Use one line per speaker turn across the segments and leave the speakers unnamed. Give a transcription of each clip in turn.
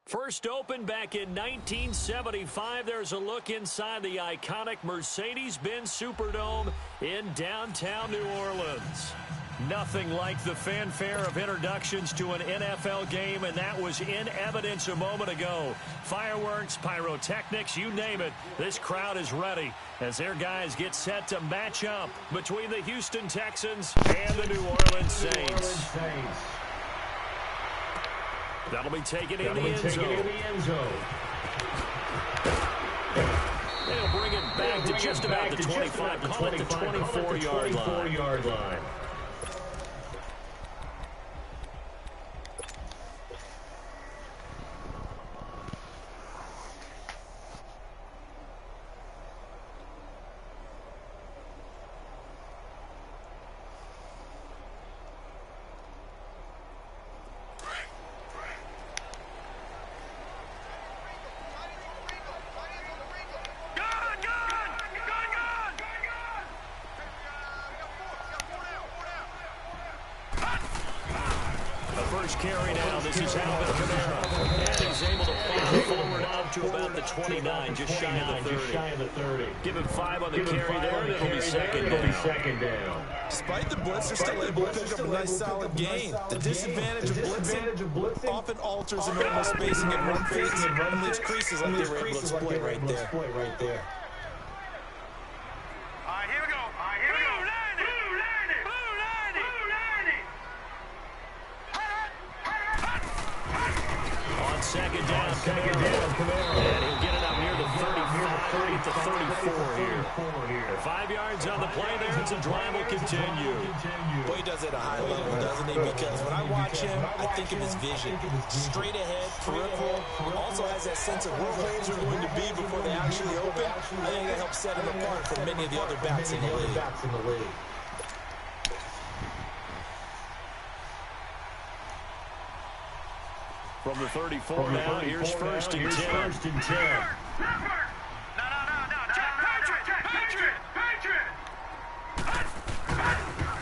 First opened back in 1975, there's a look inside the iconic Mercedes-Benz Superdome in downtown New Orleans. Nothing like the fanfare of introductions to an NFL game, and that was in evidence a moment ago. Fireworks, pyrotechnics, you name it, this crowd is ready as their guys get set to match up between the Houston Texans and the New Orleans Saints. That'll be taken in the end zone. They'll bring it back to just about the 25, call it the 24-yard line. Carry now. This is Alvin Kamara. And he's able to fly forward out to about the 29, just shy of the 30. Give him 5 on the carry there, and it'll be second down.
Despite the blitz, they're still able to pick up a nice solid gain. The disadvantage of blitzing often alters the normal spacing and run fakes and leaves creases like they were able to exploit right there.
Second down, Kamara. And he'll get it up near the 35 to 34 here. 5 yards on the play there, and the drive will continue.
Boy, he does it at a high level, doesn't he? Because when I watch him, I think of his vision. Straight ahead, peripheral. Also has that sense of where holes are going to be before they actually open. I think that helps set him apart from many of the other backs in the league.
From the 34 now, here's first and 10.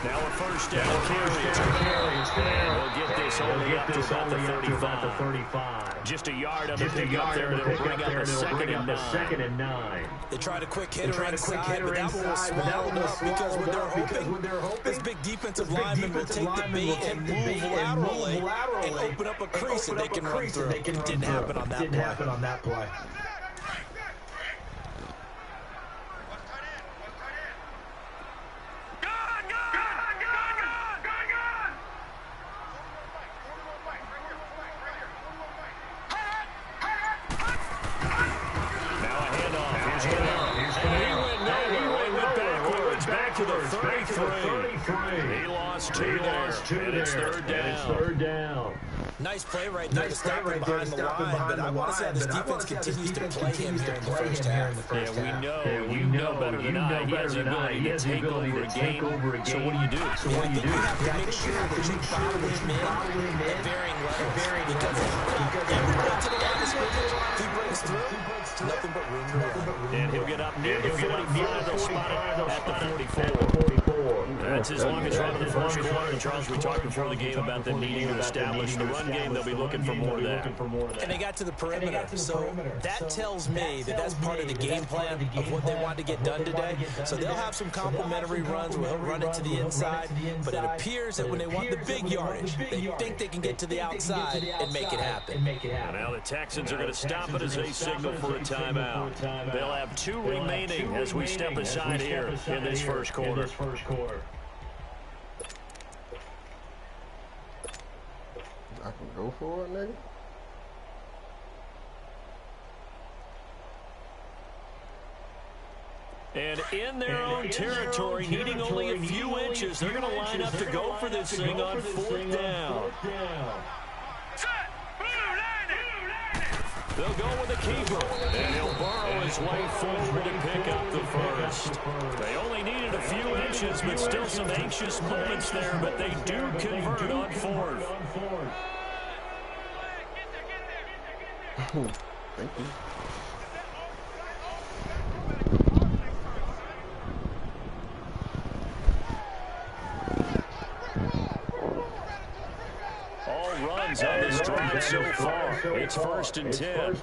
Now a first down carry. We'll get this only up to about the 35. Just a yard on the pickup there, and it'll bring up a second and 9.
They tried a quick hitter inside, but that one was small enough because when they're hoping, this big defensive lineman will take the bait and move laterally and open up a crease that they can run through. It didn't happen on that play.
He lost 2 there, and it's third down.
Nice play right there to stop him behind the line, but I want to see how this defense continues to play him here in the first half.
Yeah, you know better than I. He has the ability to take over a game, so what do you do?
I think you have to make sure that you follow him in at varying levels, because everybody to the line of scrimmage, he breaks through, nothing but room to run.
And he'll get up near the 45, they'll spot it at the 44. That's his longest run of the first quarter, and Charles, we talked before the game about them needing to establish the run game. They'll be looking for more of that.
And they got to the perimeter, so that tells me that that's part of the game plan of what they want to get done today. So they'll have some complementary runs where he'll run it to the inside, but it appears that when they want the big yardage, they think they can get to the outside and make it happen.
Now the Texans are going to stop it as they signal for a timeout. They'll have 2 remaining as we step aside here in this first quarter.
I can go for it, nigga.
And in their own territory, needing only a few inches, they're going to line up to go for this thing on 4th down. They'll go with the keeper, and he'll burrow his way forward to pick up the first. They only needed a few inches, but still some anxious moments there, but they do convert on 4th.
Thank you.
so far. It's 1st and 10.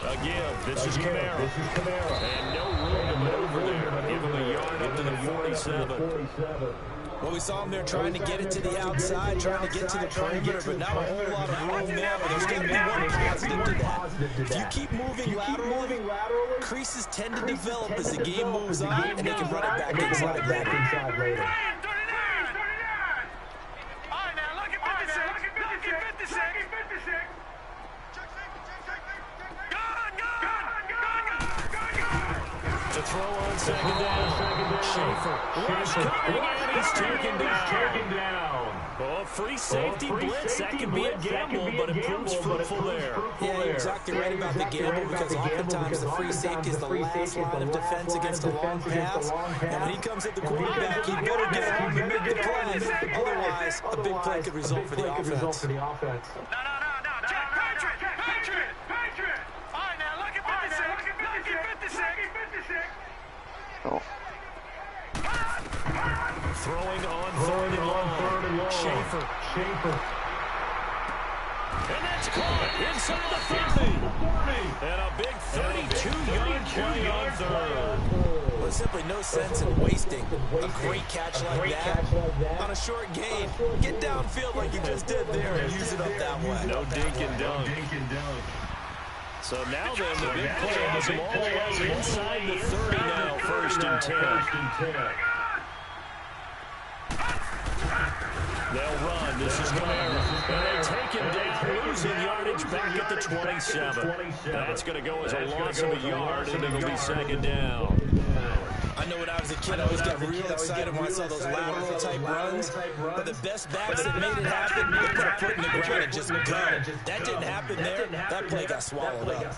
Again, this is Kamara. And no room to maneuver there. Give him a yard up to the 47.
Well, we saw him there trying to get it to the outside, trying to get to the perimeter, but not a whole lot of room there. But there's got to be one positive to that. If you keep moving laterally, creases tend to develop as the game moves on, and they can run it back inside later.
To throw on 2nd down. Schaefer. Rush coming, and he's taken down. Oh, free safety blitz. That can be a gamble, but it proves fruitful there.
Yeah, you're exactly right about the gamble, because oftentimes the free safety is the last line of defense against a long pass. And when he comes at the quarterback, he better get home and make the play. Otherwise, a big play could result for the offense.
Throwing on 3rd and long. Schaefer. And that's caught inside the 30. And a big 32-yard play on 3rd.
There's simply no sense in wasting a great catch like that on a short gain. Get downfield like you just did there and use it up that way.
No dink and dunk. So now then, the big play has them all the way inside the 30 now, 1st and 10. They'll run. This is Kamara. And they take him down, losing yardage back at the 27. That's going to go as a loss of a yard, and it'll be 2nd down.
I know when I was a kid, I always got real excited when I saw those lateral-type runs. But the best backs that made it happen, they put a foot in the ground and just go. That didn't happen there. That play got swallowed up.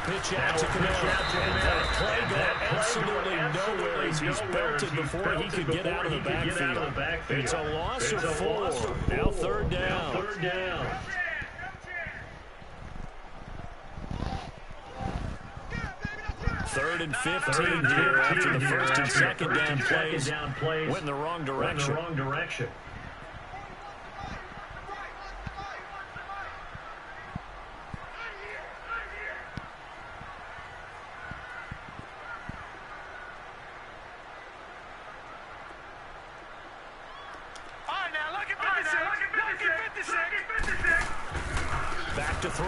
Pitch out to Kamara. And that play got absolutely nowhere as he's belted before he could get out of the backfield. It's a loss of 4. Now 3rd down. 3rd and 15 here after the 1st and 2nd down plays went in the wrong direction. Back to throw.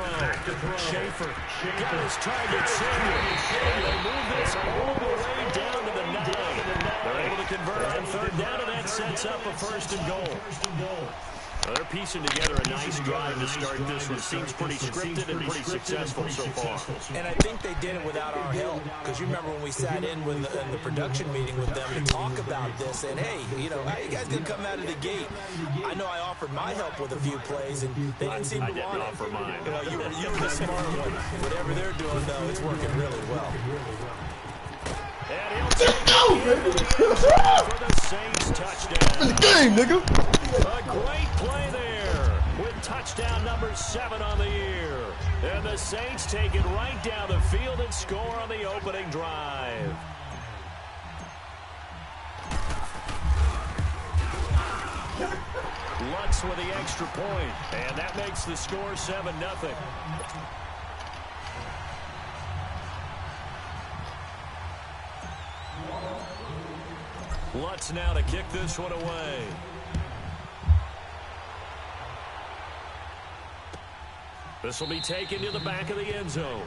Schaefer got his target center. And they move this all the way down to the 9. They're able to convert on 3rd down, and that sets up a 1st and goal. They're piecing together a nice drive to start this one. Seems pretty scripted and pretty successful so far.
And I think they did it without our help, because you remember when we sat in with the production meeting with them to talk about this, and hey, how you guys gonna come out of the gate? I know I offered my help with a few plays, and they didn't seem to want it.
I didn't offer mine.
You were the smart one. Whatever they're doing, though, it's working really well.
And he'll take for the Saints touchdown.
It's the game, nigga.
A great play there with touchdown number 7 on the year. And the Saints take it right down the field and score on the opening drive. Lutz with the extra point, and that makes the score 7-0. Lutz now to kick this one away. This will be taken to the back of the end zone.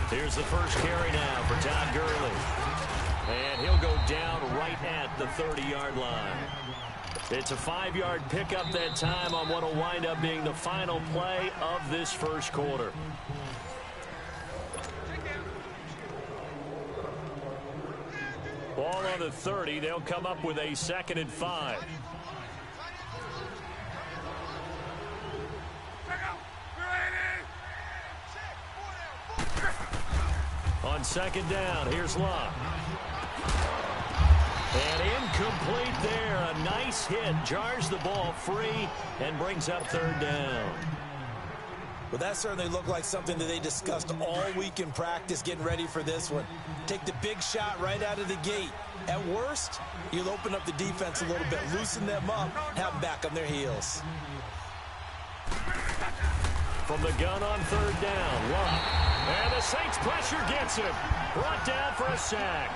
Here's the first carry now for Todd Gurley. And he'll go down right at the 30-yard line. It's a 5-yard pickup that time on what will wind up being the final play of this first quarter. Ball on the 30. They'll come up with a 2nd and 5. On 2nd down, here's Love. And incomplete there. A nice hit. Jars the ball free and brings up 3rd down.
Well, that certainly looked like something that they discussed all week in practice, getting ready for this one. Take the big shot right out of the gate. At worst, you'll open up the defense a little bit, loosen them up, have them back on their heels.
From the gun on 3rd down, Love. And the Saints pressure gets him. Brought down for a sack.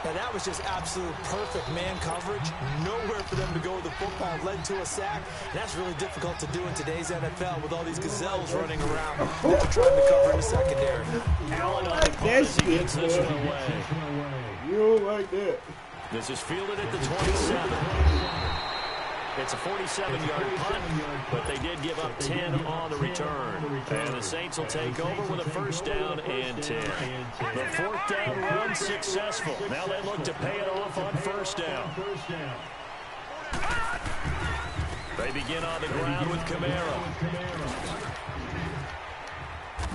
And that was just absolute perfect man coverage. Nowhere for them to go with the football. Led to a sack. And that's really difficult to do in today's NFL with all these gazelles running around that you're trying to cover in the secondary.
Allen on the punt as he gets this one away.
You don't like that.
This is fielded at the 27. It's a 47-yard punt, but they did give up 10 on the return. And the Saints will take over with a 1st down and 10. The 4th down run successful. Now they look to pay it off on 1st down. They begin on the ground with Kamara.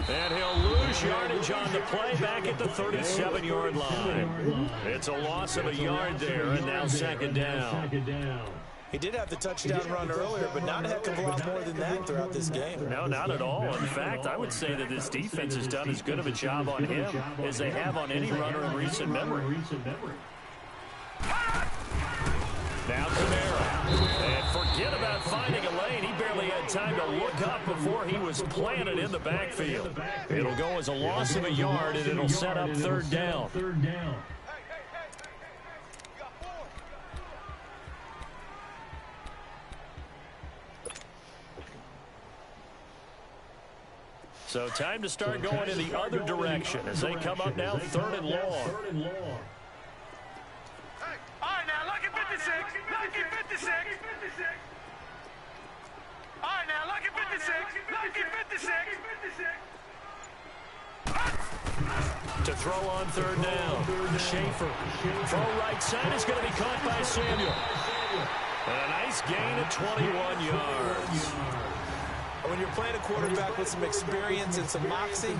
And he'll lose yardage on the play back at the 37-yard line. It's a loss of a yard there, and now 2nd down.
He did have the touchdown run earlier, but not a heck of a lot more than that throughout this game.
No, not at all. In fact, I would say that this defense has done as good of a job on him as they have on any runner in recent memory. Now Kamara. And forget about finding a lane. He barely had time to look up before he was planted in the backfield. It'll go as a loss of a yard, and it'll set up 3rd down. So time to start going in the other direction as they come up now 3rd and long.
All right, now look at 56. Look at 56. All right, now look at 56. Look at 56.
To throw on 3rd down. Schaefer. Throw right side is going to be caught by Samuel. And a nice gain of 21 yards.
When you're playing a quarterback with some experience and some moxie,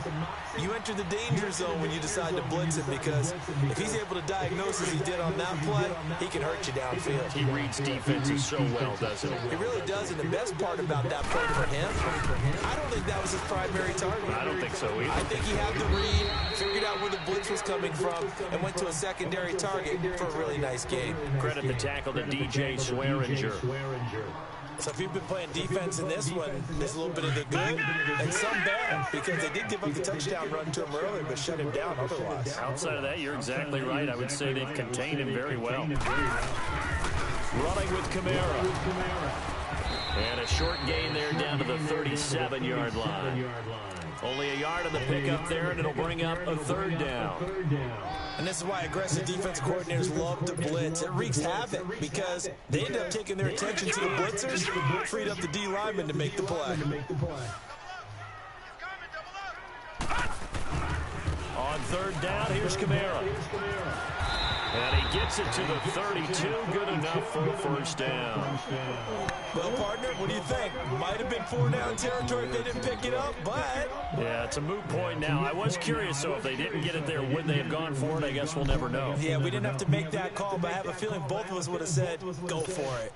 you enter the danger zone when you decide to blitz him, because if he's able to diagnose as he did on that play, he can hurt you downfield.
He reads defenses so well, doesn't he?
He really does, and the best part about that play for him, I don't think that was his primary target.
I don't think so either.
I think he had the read, figured out where the blitz was coming from, and went to a secondary target for a really nice game.
Credit the tackle to DJ Swearinger.
So if you've been playing defense in this one, there's a little bit of the good and some bad, because they did give up the touchdown run to him earlier, but shut him down otherwise.
Outside of that, you're exactly right. I would say they've contained him very well. Running with Kamara. And a short gain there down to the 37-yard line. Only a yard on the pickup there, and it'll bring up a 3rd down.
And this is why aggressive defense coordinators love to blitz. It wreaks havoc because they end up taking their attention to the blitzers, freed up the D lineman to make the play.
On 3rd down, here's Kamara. And he gets it to the 32. Good enough for a 1st down.
Well, partner, what do you think? Might have been 4-down territory if they didn't pick it up, but...
Yeah, it's a moot point now. I was curious, so if they didn't get it there, would they have gone for it? I guess we'll never know.
Yeah, we didn't have to make that call, but I have a feeling both of us would have said, go for it.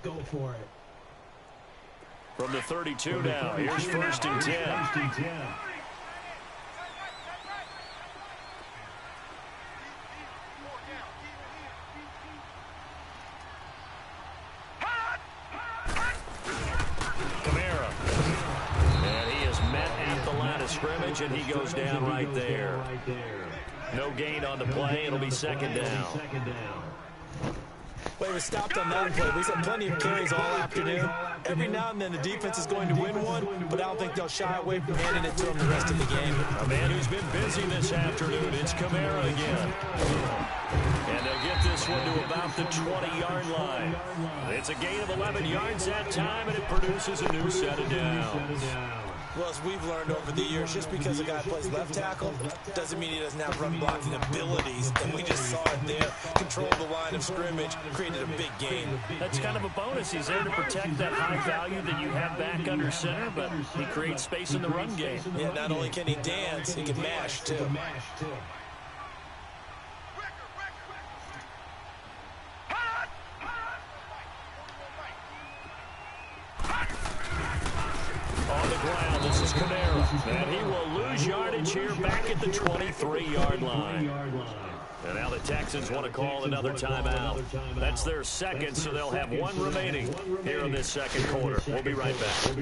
From the 32 now, here's 1st and 10. Scrimmage, and he goes down right there. No gain on the play. It'll be 2nd down.
Well, he was stopped on that play. We've had plenty of carries all afternoon. Every now and then the defense is going to win one, but I don't think they'll shy away from handing it to him the rest of the game.
A man who's been busy this afternoon. It's Kamara again. And they'll get this one to about the 20-yard line. It's a gain of 11 yards that time, and it produces a new set of downs.
Well, as we've learned over the years, just because a guy plays left tackle doesn't mean he doesn't have run blocking abilities. And we just saw it there. Controlled the line of scrimmage, created a big game.
That's kind of a bonus. He's there to protect that high value that you have back under center, but he creates space in the run game.
Yeah, not only can he dance, he can mash, too.
On the ground, this is Kamara, and he will lose yardage here back at the 23-yard line. And now the Texans want to call another timeout. That's their second, so they'll have one remaining here in this second quarter. We'll be right back.
All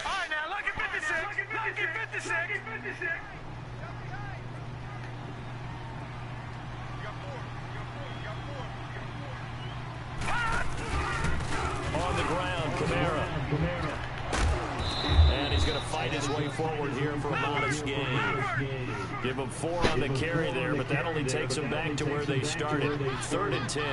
right, now, look at 56. Look at 56.
On the ground, Kamara. And he's going to fight his way forward here for a modest gain. Give him 4 on the carry there, but that only takes them back to where they started. 3rd and 10.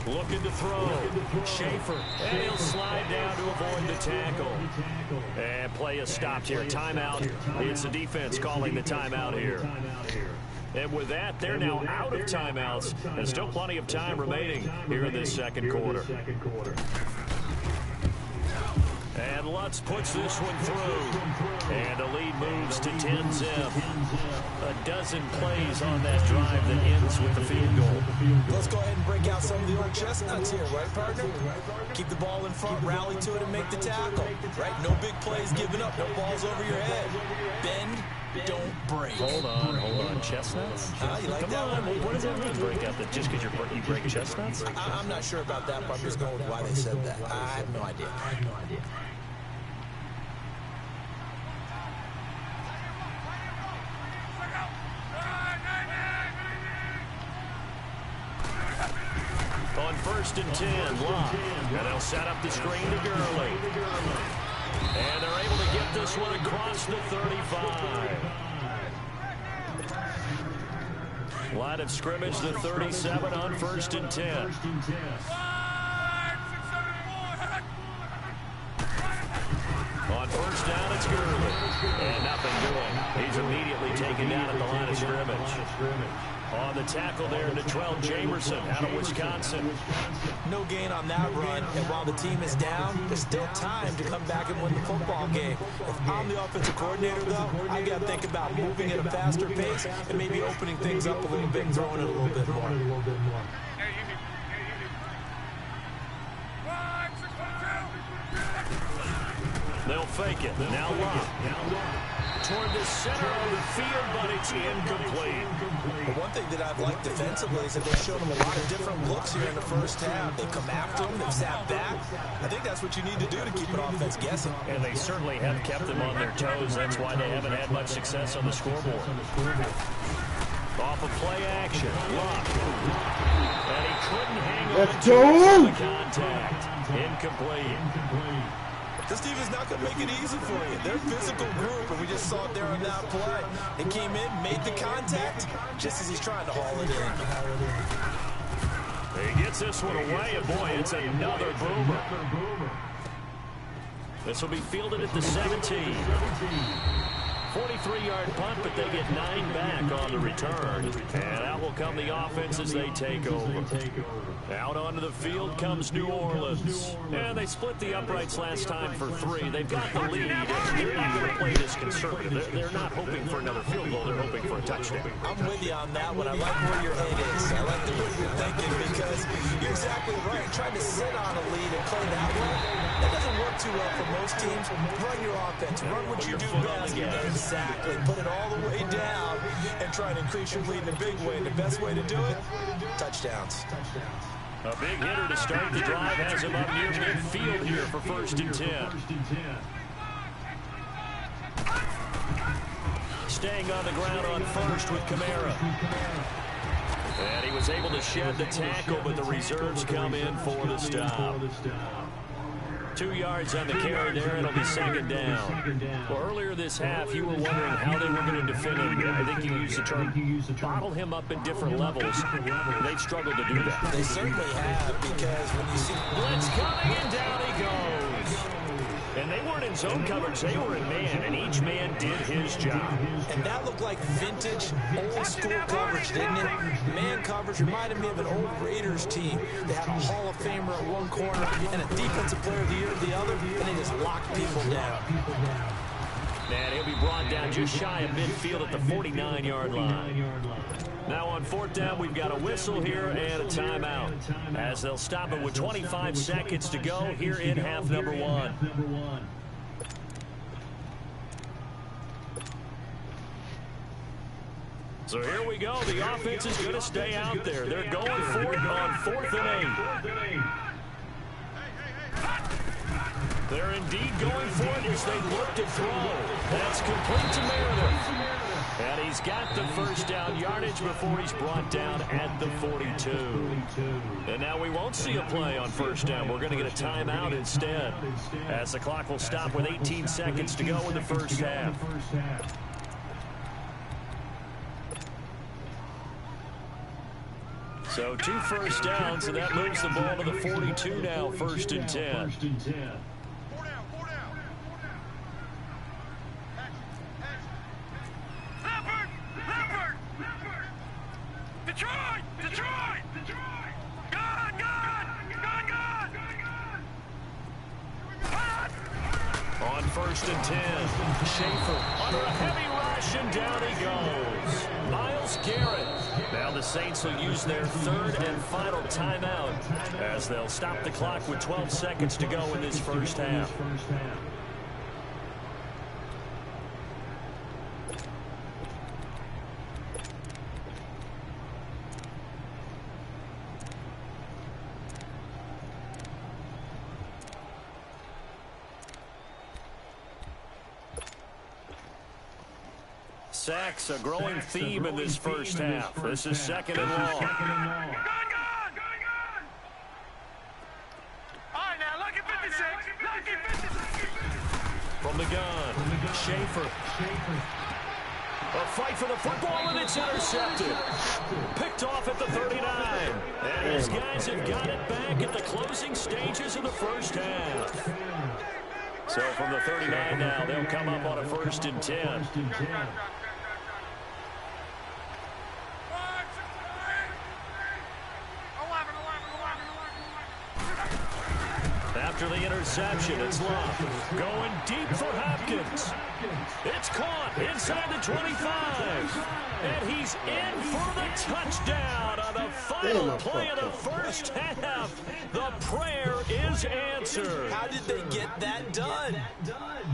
Looking to throw. Schaefer. And he'll slide down to avoid the tackle. And play is stopped here. Timeout. It's the defense calling the timeout here. And with that, they're now out of timeouts. And still plenty of time remaining here in this second quarter. And Lutz puts this one through. And the lead moves to 10-zip. A dozen plays on that drive that ends with the field goal.
Let's go ahead and break out some of the old chestnuts here, right, partner? Keep the ball in front, rally to it, and make the tackle. Right? No big plays given up, no balls over your head. Bend, don't break.
Hold on. Chestnuts?
You like
Come
that
on,
one?
what does that mean, break out? That just because you break chestnuts?
I'm not sure about that, but I'm just going with why they said that. I have no idea.
On 1st and 10, Locke. And they'll set up the screen to Gurley. And they're able to get this one across the 35. Line of scrimmage, the 37 on 1st and 10. On 1st down, it's Gurley. And nothing doing. He's immediately taken down at the line of scrimmage. On the tackle there, Natrell Jamerson out of Wisconsin.
No gain on that run, and while the team is down, there's still time to come back and win the football game. If I'm the offensive coordinator, though, I got to think about moving at a faster pace and maybe opening things up a little bit and throwing it a little bit more.
They'll fake it. Now Locke. Toward the center of the field, but it's incomplete.
But one thing that I've liked defensively is that they've shown them a lot of different looks here in the first half. They come after them, they've sat back. I think that's what you need to do to keep an offense guessing.
And they certainly have kept them on their toes. That's why they haven't had much success on the scoreboard. Off of play action, Locke. And he couldn't hang on to the contact. Incomplete.
This team is not going to make it easy for you. They're a physical group, and we just saw it there on that play. They came in, made the contact, just as he's trying to haul it in.
He gets this one away, and boy, it's another boomer. This will be fielded at the 17. 43-yard punt, but they get 9 back on the return. And out will come the offense as they take over. Out onto the field comes New Orleans. And they split the uprights last time for 3. They've got the lead. They're not going to play this conservative. They're not hoping for another field goal. They're hoping for a touchdown.
I'm with you on that one. I like where your head is. I like the way you're thinking because you're exactly right. Trying to sit on a lead and play that way, that doesn't work too well for most teams. Run your offense. Run what you do best. Exactly. Put it all the way down and try and increase your lead in a big way. And the best way to do it, touchdowns.
A big hitter to start the drive has him up near midfield here for 1st and 10. Staying on the ground on 1st with Kamara. And he was able to shed the tackle, but the reserves come in for the stop. 2 yards on the carry there. It'll be second down. Well, earlier this half, you were wondering how they were going to defend him. I think you used the term bottle him up in different levels. They've struggled to do that.
They certainly have, because when you see
blitz coming, and down he goes. And they weren't in zone coverage. They were in man, and each man did his job.
And that looked like vintage, old-school coverage, didn't it? Man coverage reminded me of an old Raiders team. They had a Hall of Famer at one corner and a Defensive Player of the Year at the other, and they just locked people down.
And he'll be brought down just shy of midfield at the 49-yard line. Now on fourth down, we've got a whistle here and a timeout, as they'll stop it with 25 seconds to go here in half number one. So here we go. The offense is going to stay out there. They're going for it on 4th and 8. They're indeed going for it as they look to throw. That's complete to Meredith. And he's got the first down yardage before he's brought down at the 42. And now we won't see a play on first down. We're going to get a timeout instead, as the clock will stop with 18 seconds to go in the first half. So 2 first downs, and that moves the ball to the 42 now, 1st and 10. On 1st and 10, Schaefer under a heavy rush, and down he goes. Myles Garrett. Now the Saints will use their 3rd and final timeout, as they'll stop the clock with 12 seconds to go in this first half. Sacks, a growing theme in this first half. This is 2nd and long.
All right, now look at 56. Look at 56.
From the gun, Schaefer. A fight for the football, and it's intercepted. Picked off at the 39. And his guys have got it back at the closing stages of the first half. So from the 39 now, they'll come up on a 1st and 10. After the interception, it's Love going deep for Hopkins. It's caught inside the 25. And he's in for the touchdown on the final play of the first half. The prayer is answered.
How did they get that done?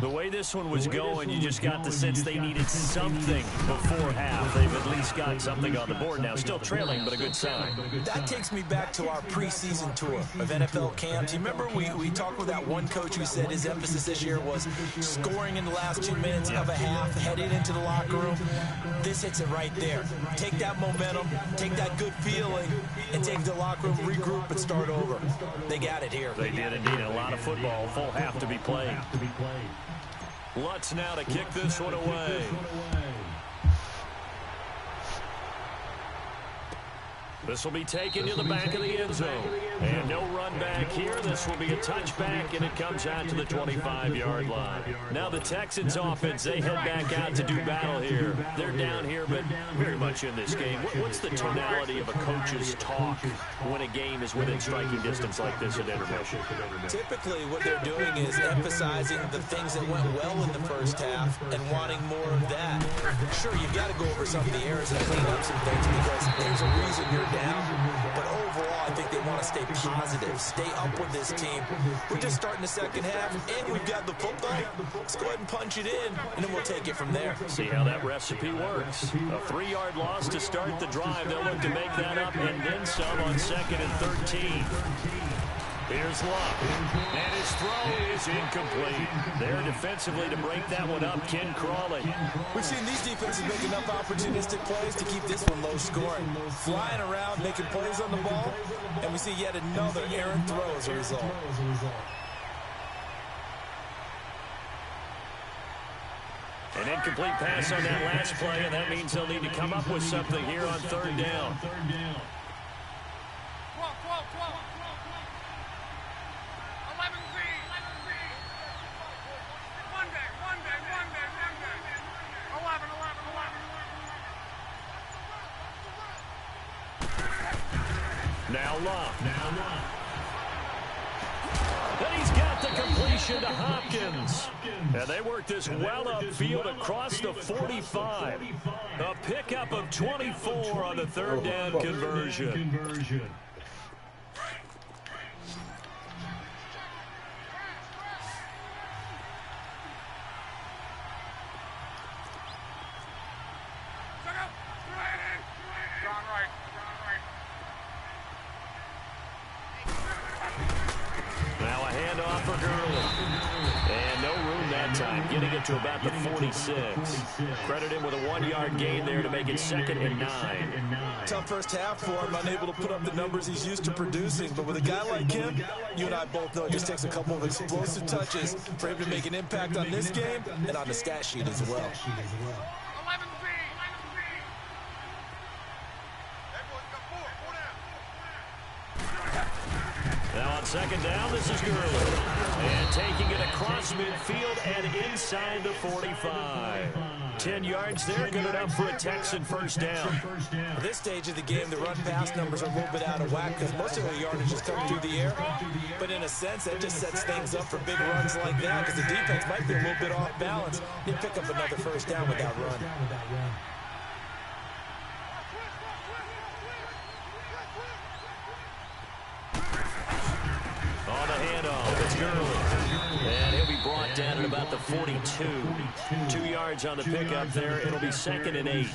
The way this one was going, you just got the sense they needed something before half. They've at least got something on the board now. Still trailing, but a good sign.
That takes me back to our preseason tour of NFL camps. You remember we talked with that one coach who said his emphasis this year was scoring in the last 2 minutes of a half, heading into the locker room. This hits it right there. Take that momentum, take that good feeling, and take the locker room, regroup, and start over. They got it here.
They did indeed. A lot of football, full half to be played. Lutz now to kick this one away. This will be taken to the back of the end zone. And no run back here. This will be a touchback, and it comes out to the 25-yard line. Now the Texans offense, they head back out to do battle here. They're down here, but very much in this game. What's the tonality of a coach's talk when a game is within striking distance like this at intermission?
Typically, what they're doing is emphasizing the things that went well in the first half and wanting more of that. Sure, you've got to go over some of the errors and clean up some things because there's a reason you're down, but overall, I think they want to stay positive, stay up with this team. We're just starting the second half, and we've got the football. Let's go ahead and punch it in, and then we'll take it from there.
See how that recipe works. A 3-yard loss to start the drive. They'll look to make that up and then some on 2nd and 13. Here's Luck, and his throw is incomplete. There defensively to break that one up, Ken Crawley.
We've seen these defenses make enough opportunistic plays to keep this one low scoring. Flying around, making plays on the ball, and we see yet another errant throw as a result.
incomplete pass on that last play, and that means they'll need to come up with something here on third down. Now Love. And he's got the completion to Hopkins. And they work this well upfield across the 45. A pickup of 24 on the third down conversion. To about the 46. Credit him with a 1-yard gain there to make it 2nd and 9.
Tough first half for him, unable to put up the numbers he's used to producing. But with a guy like him, you and I both know it just takes a couple of explosive touches for him to make an impact on this game and on the stat sheet as well.
Now on second down, this is Gurley. And taking it across midfield and inside the 45. 10 yards there, good enough for a Texan first down.
At this stage of the game, the run-pass numbers are a little bit out of whack because most of the yardage is coming through the air. But in a sense, that just sets things up for big runs like that because the defense might be a little bit off balance. He'll pick up another first down with that run.
On the handoff, it's Gurley. And he'll be brought down at about the 42. 2 yards on the pickup there. It'll be 2nd and 8.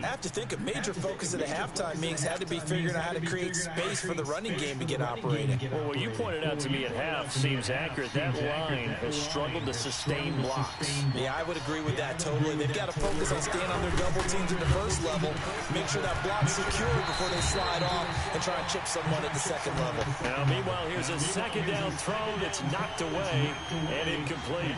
I have to think a major focus of the halftime meetings had to be figuring out how to create space for the running game to get operating.
Well, what you pointed out to me at half seems accurate. That line has struggled to sustain blocks.
Yeah, I would agree with that totally. They've got to focus on staying on their double teams at the first level, make sure that block's secure before they slide off and try and chip someone at the second level.
Now, meanwhile, here's a second down throw that's knocked away and incomplete.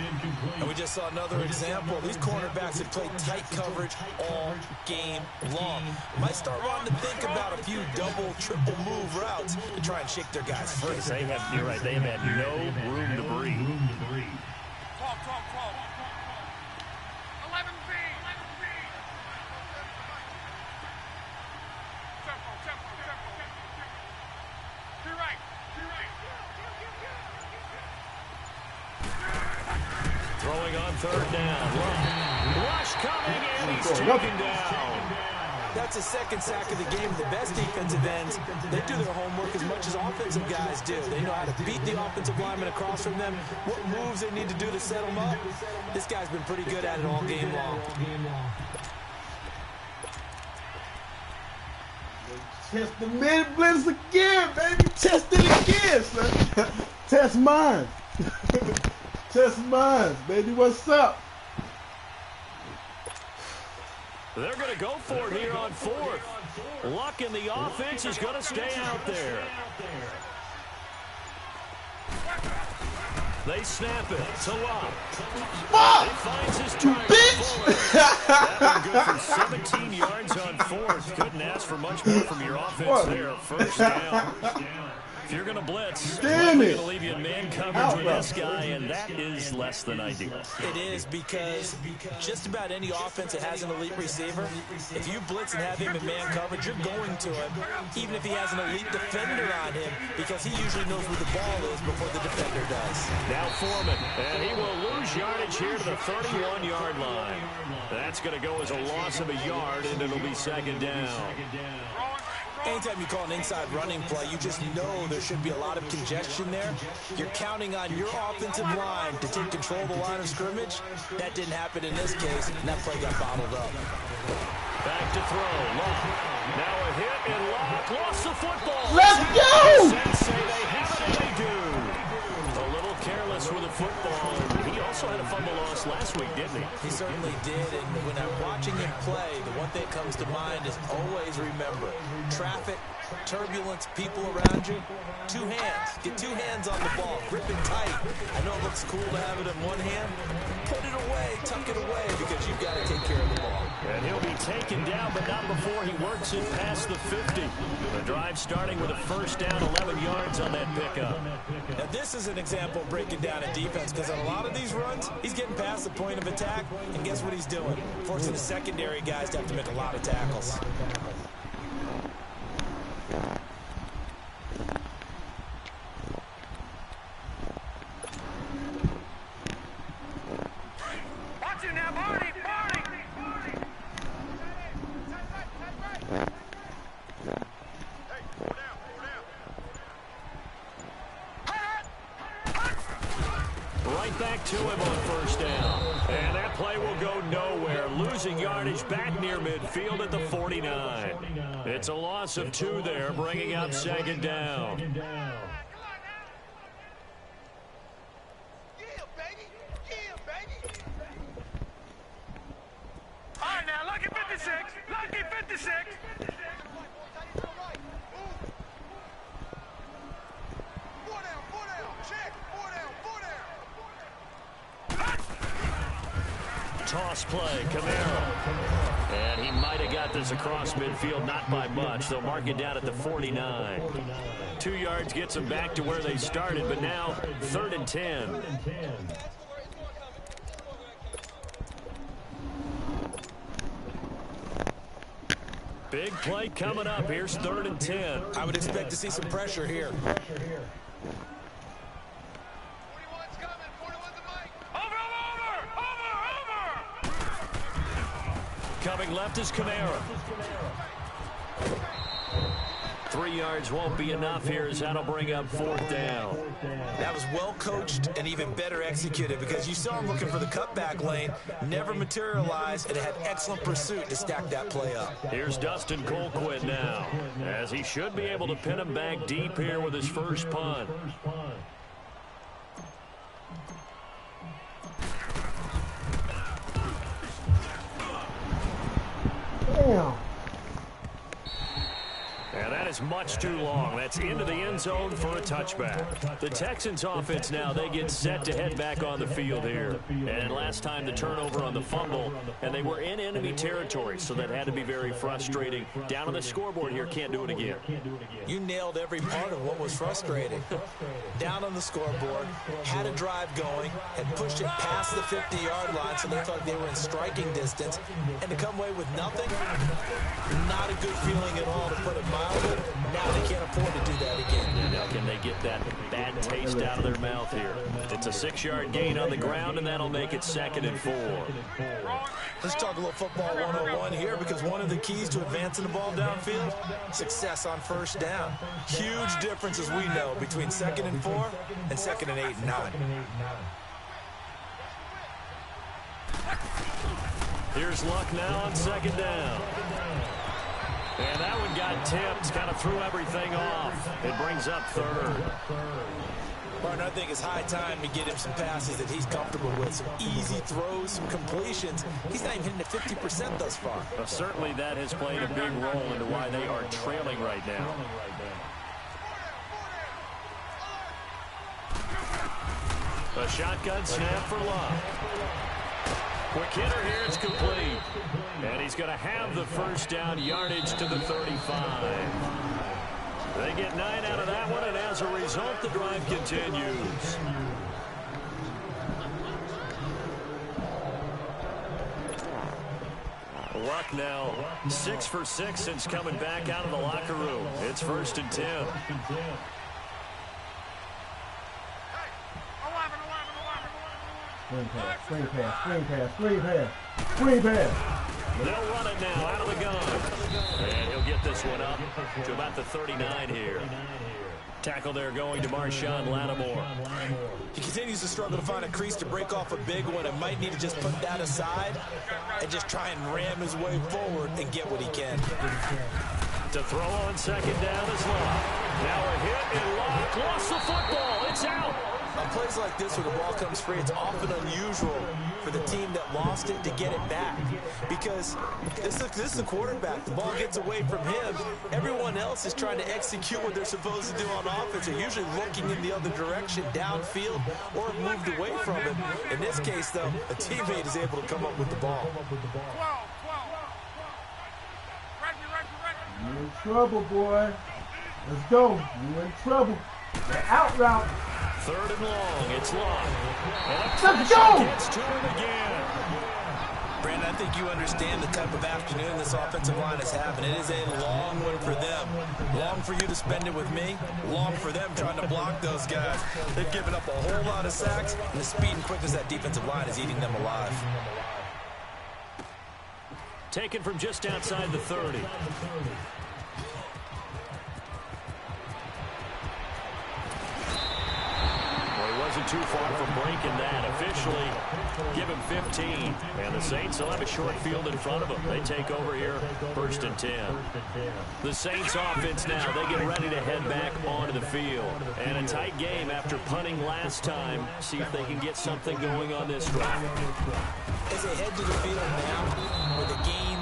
And we just saw another example. These cornerbacks have played tight coverage all game long. Might start wanting to think about a few double, triple move routes to try and shake their guys free.
You're right, they have had no room to breathe. Throwing on third down. Rush coming, and he's taken down.
That's a second sack of the game. The best defensive ends, they do their homework as much as offensive guys do. They know how to beat the offensive lineman across from them, what moves they need to do to set them up. This guy's been pretty good at it all game long.
Test the man blitz again, baby. Test it again, son. Test mine. Test mine, baby. What's up?
They're going to go for it here on 4th. Luck in the offense is going to stay out there. They snap it to Luck. He finds his target. That one good for 17 yards on 4th. Couldn't ask for much more from your offense there. First down. If you're going to blitz, you're going to leave you in man coverage with this guy, and that is less than ideal.
It is because just about any offense that has an elite receiver, if you blitz and have him in man coverage, you're going to him, even if he has an elite defender on him, because he usually knows where the ball is before the defender does.
Now Foreman, and he will lose yardage here to the 31-yard line. That's going to go as a loss of a yard, and it'll be 2nd down.
Anytime you call an inside running play, you just know there should be a lot of congestion there. You're counting on your offensive line to take control of the line of scrimmage. That didn't happen in this case, and that play got bottled up.
Back to throw. Lock. Now a hit, and Lock lost the football.
Let's go!
Say they have it, and they do. A little careless with the football. He also had a fumble loss last week, didn't he?
He certainly did, and when I'm watching him play, the one thing that comes to mind is always remember, traffic turbulence, people around you, two hands. Get two hands on the ball. Grip it tight. I know it looks cool to have it in one hand. Put it away, tuck it away, because you've got to take care of the ball.
And he'll be taken down, but not before he works it past the 50. The drive starting with a first down, 11 yards on that pickup.
Now, this is an example of breaking down a defense, because on a lot of these runs, he's getting past the point of attack, and guess what he's doing? Forcing the secondary guys to have to make a lot of tackles.
Watch it now, Barney!
Right back to him on first down. And that play will go nowhere. Losing yardage back near midfield at the 49. It's a loss of 2 there, bringing up second down.
All right, now, lucky 56. Lucky 56.
Toss play, Camaro. And he might have got this across midfield, not by much. They'll mark it down at the 49. 2 yards gets them back to where they started, but now 3rd and 10. Big play coming up. Here's 3rd and 10.
I would expect to see some pressure here.
Coming left is Camaro. 3 yards won't be enough here as that'll bring up 4th down.
That was well coached and even better executed, because you saw him looking for the cutback lane, never materialized, and had excellent pursuit to stack that play up.
Here's Dustin Colquitt now, as he should be able to pin him back deep here with his first punt.
Damn.
And that is much too long. That's into the end zone for a touchback. The Texans offense now, they get set to head back on the field here. And last time the turnover on the fumble, and they were in enemy territory, so that had to be very frustrating. Down on the scoreboard here, can't do it again.
You nailed every part of what was frustrating. Down on the scoreboard, had a drive going, had pushed it past the 50-yard line, so they thought they were in striking distance, and to come away with nothing, not a good feeling at all, to put it mildly. Now they can't afford to do that again.
Now can they get that bad taste out of their mouth here? It's a 6-yard gain on the ground, and that'll make it 2nd and 4.
Let's talk a little football 101 here, because one of the keys to advancing the ball downfield, success on first down. Huge difference, as we know, between 2nd and 4 and 2nd and 8 and 9.
Here's Luck now on 2nd down. And that one got tipped, kind of threw everything off. It brings up 3rd.
Partner, I think it's high time to get him some passes that he's comfortable with. Some easy throws, some completions. He's not even hitting the 50% thus far.
Well, certainly that has played a big role into why they are trailing right now. A shotgun snap for Luck. Quick hitter here, it's complete. And he's going to have the first down, yardage to the 35. They get 9 out of that one, and as a result, the drive continues. Luck now 6 for 6 since coming back out of the locker room. It's 1st and 10.
Screen pass, screen pass, screen pass, screen pass, screen pass.
They'll run it now out of the gun. And he'll get this one up to about the 39 here. Tackle there going to Marshawn Lattimore.
He continues to struggle to find a crease to break off a big one, and might need to just put that aside and just try and ram his way forward and get what he can.
To throw on 2nd down is Luck. Now a hit, and Luck lost the football. It's out.
On plays like this where the ball comes free, it's often unusual for the team that lost it to get it back. Because this is the quarterback. The ball gets away from him. Everyone else is trying to execute what they're supposed to do on offense. They're usually looking in the other direction, downfield, or moved away from it. In this case, though, a teammate is able to come up with the ball.
You're in trouble, boy. Let's go. You're in trouble. The out route.
Third and long. It's long.
Let's go!
Gets to him again.
Brandon, I think you understand the type of afternoon this offensive line is having. It is a long one for them. Long for you to spend it with me. Long for them trying to block those guys. They've given up a whole lot of sacks, and the speed and quickness of that defensive line is eating them alive.
Taken from just outside the 30. Wasn't too far from breaking that. Officially, give him 15. And the Saints will have a short field in front of them. They take over here, 1st and 10. The Saints offense now, they get ready to head back onto the field. And a tight game after punting last time. See if they can get something going on this drive.
As they head to the field now, with the game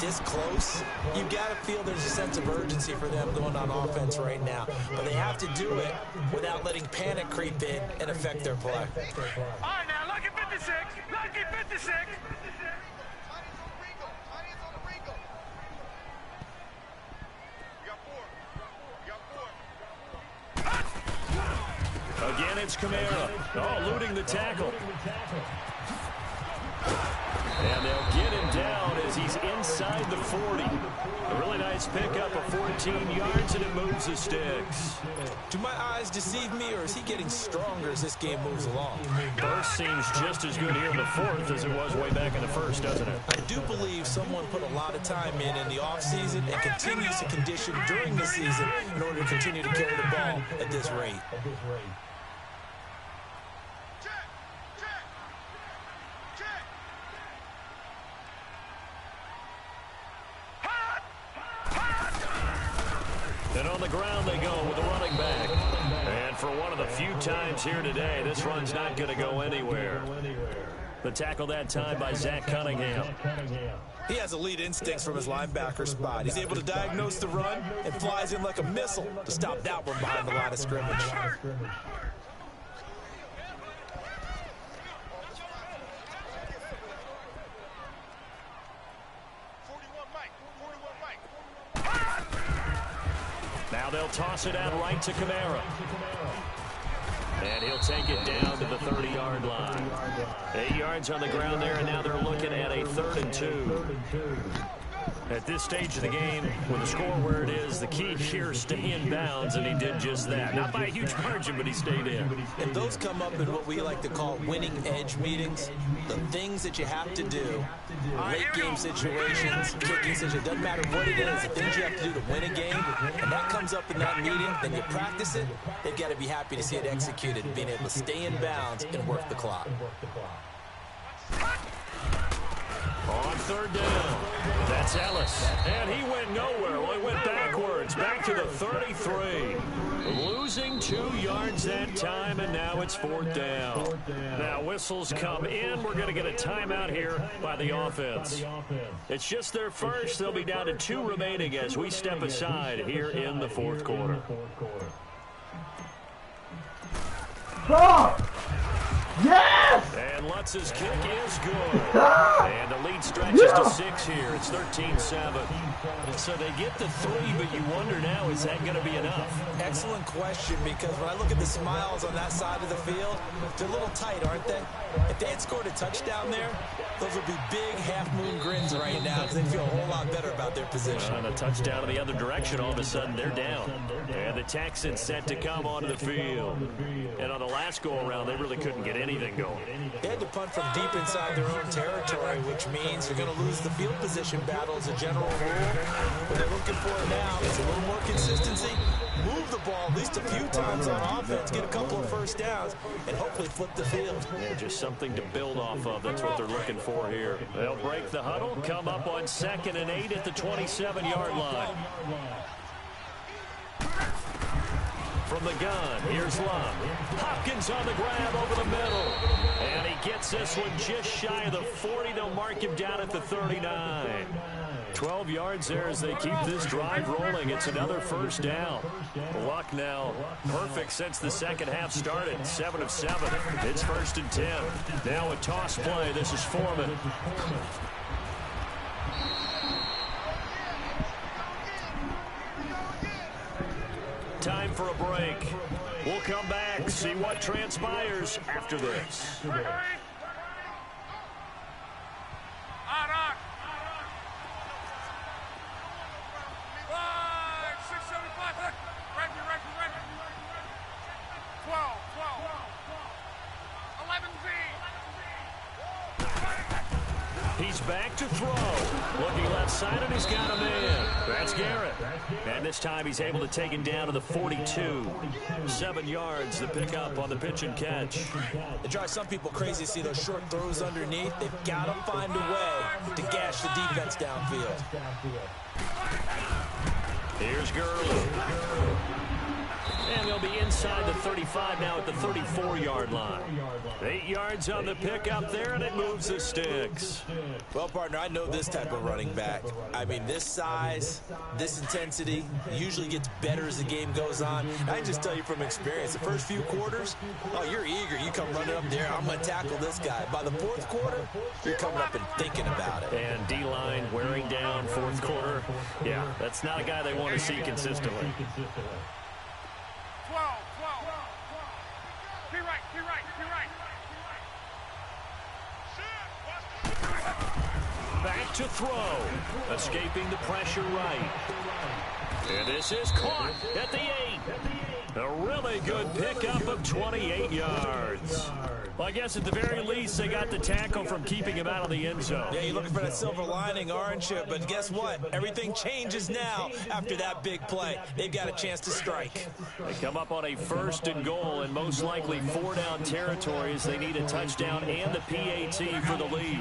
this close, you've got to feel there's a sense of urgency for them going on offense right now. But they have to do it without letting panic creep in and affect their play.
All right, now, lucky 56. Lucky 56.
Again, it's Kamara. Oh, eluding the tackle. And they'll get him down as he's inside the 40. A really nice pickup of 14 yards, and it moves the sticks.
Do my eyes deceive me, or is he getting stronger as this game moves along?
Burst seems just as good here in the 4th as it was way back in the 1st, doesn't it?
I do believe someone put a lot of time in the offseason and continues to condition during the season in order to continue to carry the ball at this rate.
And on the ground they go with the running back. And for one of the few times here today, this run's not going to go anywhere. The tackle that time by Zach Cunningham.
He has elite instincts from his linebacker spot. He's able to diagnose the run and flies in like a missile to stop that one behind the line of scrimmage.
Now they'll toss it out right to Kamara. And he'll take it down to the 30-yard line. 8 yards on the ground there, and now they're looking at a 3rd and 2. At this stage of the game, with the score where it is, the key here, stay in bounds, and he did just that. Not by a huge margin, but he stayed in.
And those come up in what we like to call winning edge meetings. The things that you have to do, late game situations, kicking situations, doesn't matter what it is, the things you have to do to win a game, and that comes up in that meeting, then you practice it, they've got to be happy to see it executed, being able to stay in bounds and work the clock.
On 3rd down, that's Ellis. And he went nowhere. Well, he went backwards, back to the 33. Losing 2 yards that time, and now it's 4th down. Now whistles come in. We're going to get a timeout here by the offense. It's just their first. They'll be down to 2 remaining as we step aside here in the 4th quarter.
Stop! Yes!
And Lutz's kick is good. And the lead stretches to 6 here. It's 13-7. And so they get the 3, but you wonder now, is that going to be enough?
Excellent question, because when I look at the smiles on that side of the field, they're a little tight, aren't they? If they had scored a touchdown there, those would be big half-moon grins right now because they feel a whole lot better about their position.
On a touchdown in the other direction, all of a sudden they're down. And the Texans set to come onto the field. And on the last go-around, they really couldn't get anything going.
They had to punt from deep inside their own territory, which means they're going to lose the field position battle as a general rule. What they're looking for now is a little more consistency, move the ball at least a few times on offense, get a couple of first downs, and hopefully flip the field.
Yeah, just something to build off of. That's what they're looking for here. They'll break the huddle, come up on 2nd and 8 at the 27-yard line. From the gun, here's Love. Hopkins on the grab over the middle. And he gets this one just shy of the 40. They'll mark him down at the 39. 12 yards there as they keep this drive rolling. It's another first down. Luck now perfect since the second half started. 7 of 7. It's 1st and 10. Now a toss play. This is Foreman. Time for a break. We'll come back, see what transpires after this.
On. 675. Right. 12. 11Z.
He's back to throw. Looking left side, and he's got a man. That's Garrett. And this time he's able to take him down to the 42. 7 yards, the pickup on the pitch and catch.
It drives some people crazy to see those short throws underneath. They've got to find a way to gash the defense downfield.
Here's Gurley. And they'll be inside the 35 now at the 34-yard line. 8 yards on the pickup there, and it moves the sticks.
Well, partner, I know this type of running back. I mean, this size, this intensity usually gets better as the game goes on. I can just tell you from experience, the first few quarters, oh, you're eager. You come running up there, I'm going to tackle this guy. By the fourth quarter, you're coming up and thinking about it.
And D-line wearing down fourth quarter. Yeah, that's not a guy they want to see consistently.
12. Be right.
Back to throw. Escaping the pressure right. And this is caught at the 8. A really good pickup of 28 yards. Well, I guess at the very least they got the tackle from keeping him out of the end zone.
Yeah, you're looking for that silver lining, aren't you? But guess what? Everything changes now after that big play. They've got a chance to strike.
They come up on a 1st and goal and most likely 4-down territory as they need a touchdown and the PAT for the lead.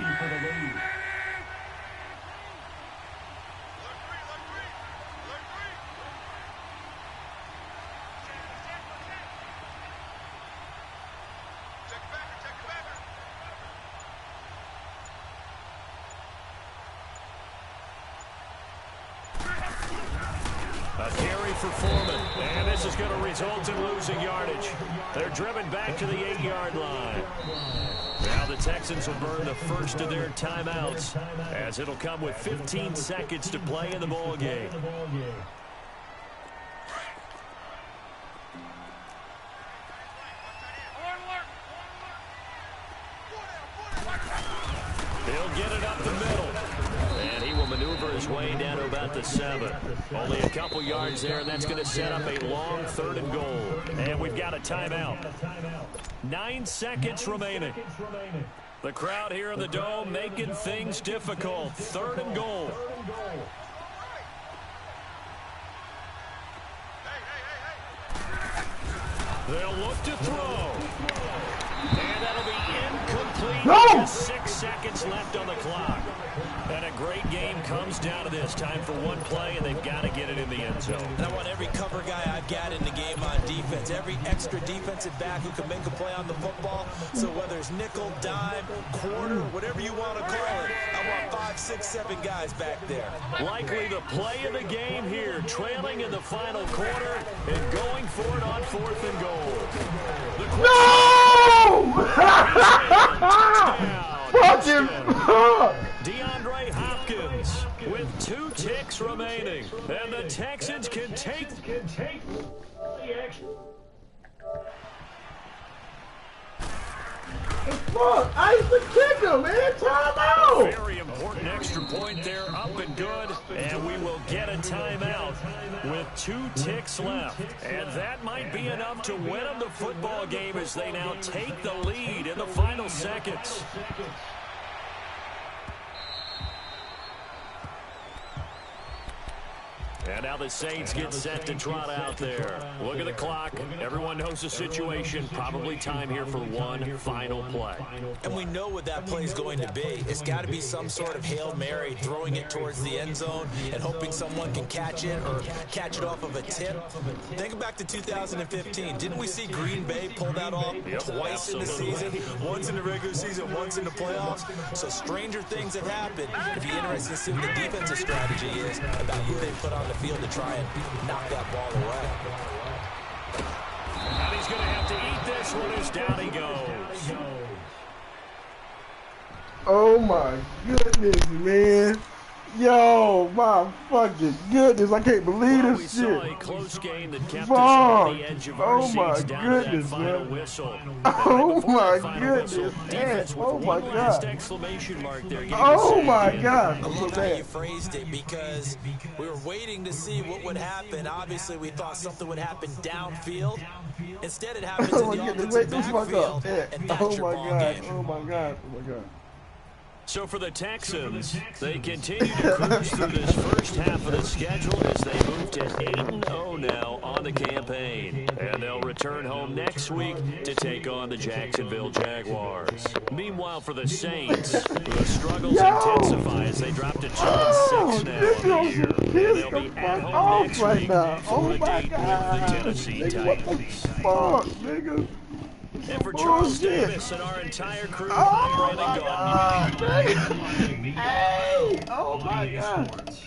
A carry for Foreman, and this is going to result in losing yardage. They're driven back to the 8-yard line. Now the Texans will burn the first of their timeouts, as it'll come with 15 seconds to play in the ball game. He'll get it up the middle. And he will maneuver his way down to about the 7. Only a couple yards there, and that's going to set up a long 3rd and goal. And we've got a timeout. 9 seconds remaining. The crowd here in the Dome making things difficult. 3rd and goal. They'll look to throw. And that'll be incomplete.
No!
Just 6 seconds left on the clock. And a great game comes down to this. Time for one play, and they've got to get it in the end zone.
And I want every cover guy I've got in the game on defense, every extra defensive back who can make a play on the football. So whether it's nickel, dime, quarter, whatever you want to call it, I want 5, 6, 7 guys back there.
Likely the play of the game here, trailing in the final quarter and going for it on 4th and goal.
Fucking
DeAndre Hopkins with 2 ticks remaining, and the Texans can take the action.
Fuck, ice the kicker, man. Time out.
Very important extra point there, up and good, and we will get a timeout with 2 ticks left. And that might be enough to win them the football game as they now take the lead in the final seconds. And now the Saints get set to trot out there. Look at the clock. Everyone knows the situation. Probably time here for one final play.
And we know what that play is going to be. It's got to be some sort of Hail Mary, throwing it towards the end zone and hoping someone can catch it or catch it off of a tip. Think back to 2015. Didn't we see Green Bay pull that off twice in the season? Once in the regular season, once in the playoffs. So stranger things have happened. It'd be interesting to see what the defensive strategy is about who they put on the field to try and knock that ball away.
And he's going to have to eat this one as down he goes.
Oh my goodness, man. Yo, my fucking goodness. I can't believe this shit.
We saw a close game that kept us on the edge of our seats down to that final whistle.
Oh my goodness. Oh my God.
Exclamation mark there.
Oh my God.
I love how you phrased it, because we were waiting to see what would happen. Obviously, we thought something would happen downfield. Instead, it happens in the offensive backfield, and that's your ball game.
Oh my God. Oh my God.
So for the Texans, they continue to cruise through this first half of the schedule as they move to 8-0 now on the campaign. And they'll return home next week to take on the Jacksonville Jaguars. Meanwhile, for the Saints, the struggles intensify as they drop to 2-6 now on the year. And they'll be at home next week for a date with the Tennessee Titans.
Fuck, nigga.
And for Charles Davis and our entire crew, I'm Brandon Gaudin.
Hey! Oh my God!